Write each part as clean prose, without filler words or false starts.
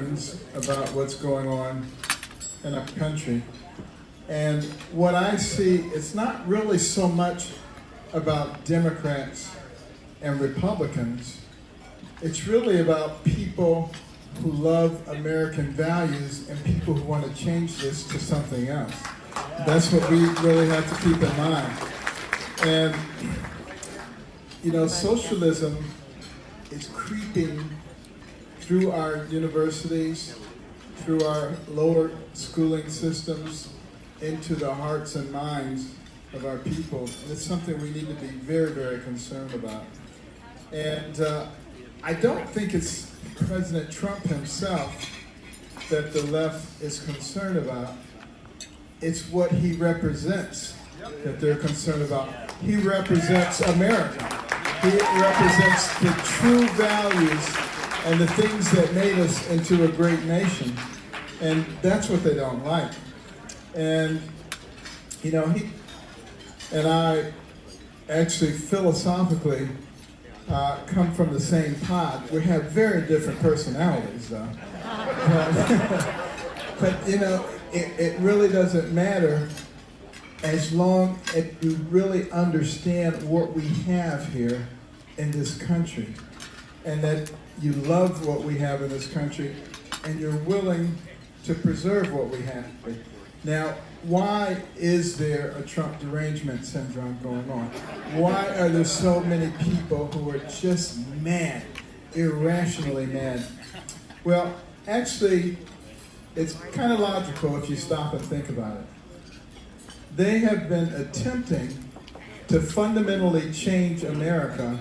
feelings about what's going on in our country. And what I see, it's not really so much about Democrats and Republicans. It's really about people who love American values and people who want to change this to something else. That's what we really have to keep in mind. And, you know, socialism is creeping through our universities, through our lower schooling systems, into the hearts and minds of our people. And it's something we need to be very, very concerned about. And I don't think it's President Trump himself that the left is concerned about. It's what he represents that they're concerned about. He represents America. He represents the true values and the things that made us into a great nation. And that's what they don't like. And, you know, he and I actually philosophically come from the same pod. We have very different personalities, though. But you know, it really doesn't matter as long as you really understand what we have here in this country, and that you love what we have in this country, and you're willing to preserve what we have. Now, why is there a Trump derangement syndrome going on? Why are there so many people who are just mad, irrationally mad? Well, actually, it's kind of logical if you stop and think about it. They have been attempting to fundamentally change America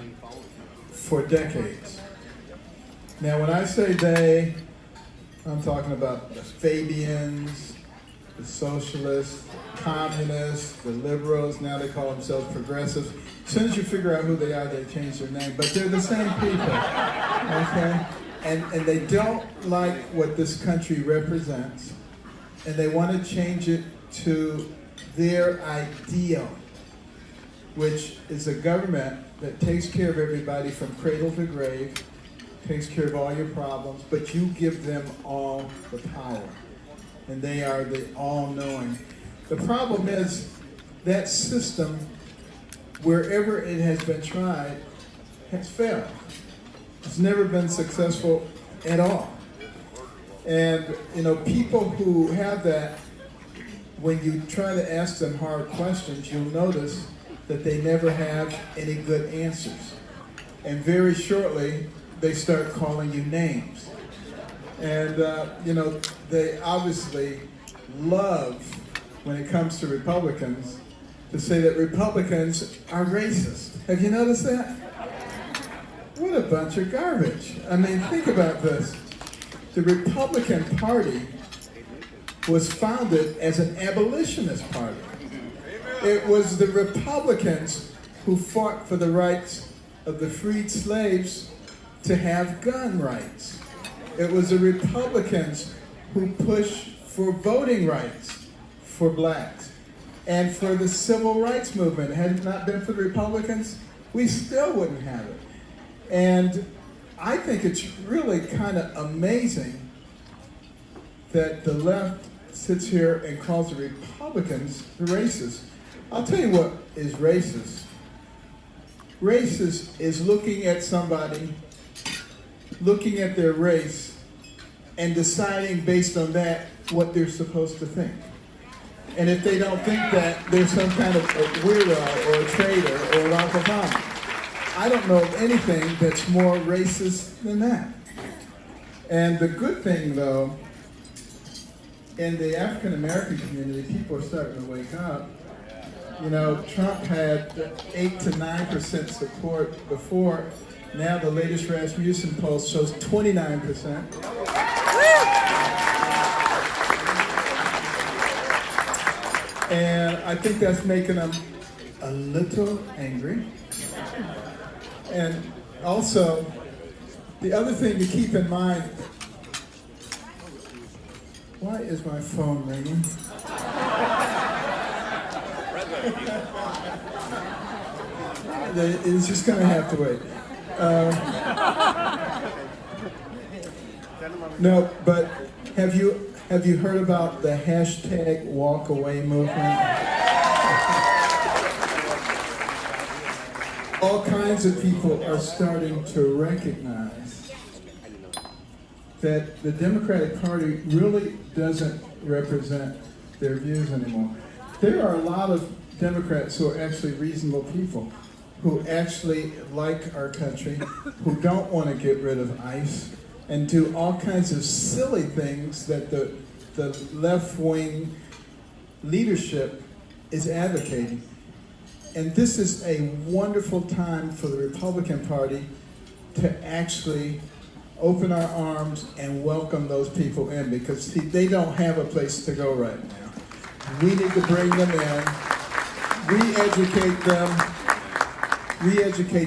for decades. Now, when I say they, I'm talking about the Fabians, the socialists, communists, the liberals. Now they call themselves progressives. As soon as you figure out who they are, they change their name. But they're the same people, okay? And they don't like what this country represents, and they want to change it to their ideal, which is a government that takes care of everybody from cradle to grave, takes care of all your problems, but you give them all the power. And they are the all-knowing. The problem is that system, wherever it has been tried, has failed. It's never been successful at all. And you know, people who have that, when you try to ask them hard questions, you'll notice that they never have any good answers. And very shortly, they start calling you names. And, you know, they obviously love, when it comes to Republicans, to say that Republicans are racist. Have you noticed that? What a bunch of garbage. I mean, think about this. The Republican Party was founded as an abolitionist party. It was the Republicans who fought for the rights of the freed slaves to have gun rights. It was the Republicans who pushed for voting rights for blacks and for the civil rights movement. Had it not been for the Republicans, we still wouldn't have it. And I think it's really kind of amazing that the left sits here and calls the Republicans racist. I'll tell you what is racist. Racist is looking at somebody, looking at their race, and deciding based on that what they're supposed to think. And if they don't think that, they're some kind of a weirdo or a traitor or an alcoholic. I don't know of anything that's more racist than that. And the good thing, though, in the African American community, people are starting to wake up. You know, Trump had 8 to 9% support before. Now the latest Rasmussen poll shows 29%. And I think that's making them a little angry. And also, the other thing to keep in mind, why is my phone ringing? It's just going to have to wait. No, but have you heard about the hashtag walk away movement? All kinds of people are starting to recognize that the Democratic Party really doesn't represent their views anymore. There are a lot of Democrats who are actually reasonable people, who actually like our country, who don't want to get rid of ICE, and do all kinds of silly things that the left-wing leadership is advocating. And this is a wonderful time for the Republican Party to actually open our arms and welcome those people in, because see, they don't have a place to go right now. We need to bring them in, re-educate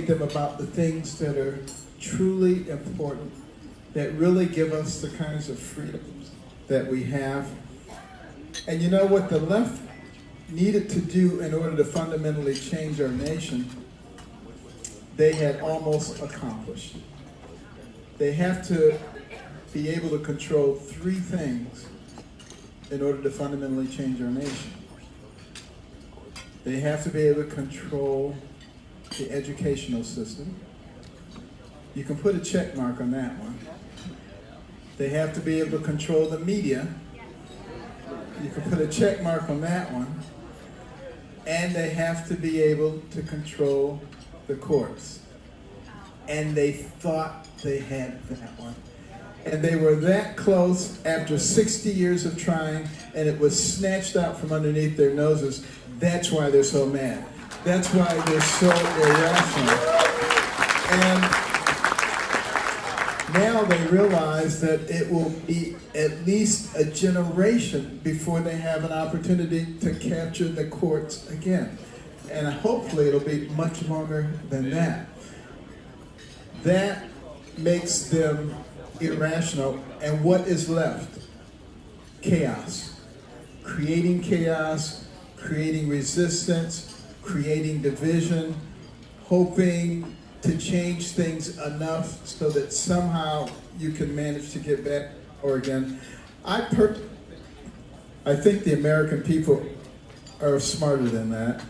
them about the things that are truly important, that really give us the kinds of freedoms that we have. And you know what the left needed to do in order to fundamentally change our nation, they had almost accomplished. They have to be able to control three things in order to fundamentally change our nation. They have to be able to control the educational system. You can put a check mark on that one. They have to be able to control the media. You can put a check mark on that one. And they have to be able to control the courts. And they thought they had that one. And they were that close after 60 years of trying, and it was snatched out from underneath their noses. That's why they're so mad. That's why they're so irrational. And now they realize that it will be at least a generation before they have an opportunity to capture the courts again. And hopefully it'll be much longer than that. That makes them irrational. And what is left? Chaos. Creating chaos, creating resistance, creating division, hoping to change things enough so that somehow you can manage to get back or again. I think the American people are smarter than that.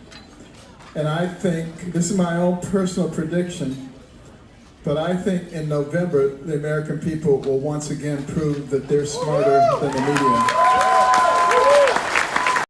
And I think, this is my own personal prediction, but I think in November, the American people will once again prove that they're smarter than the media.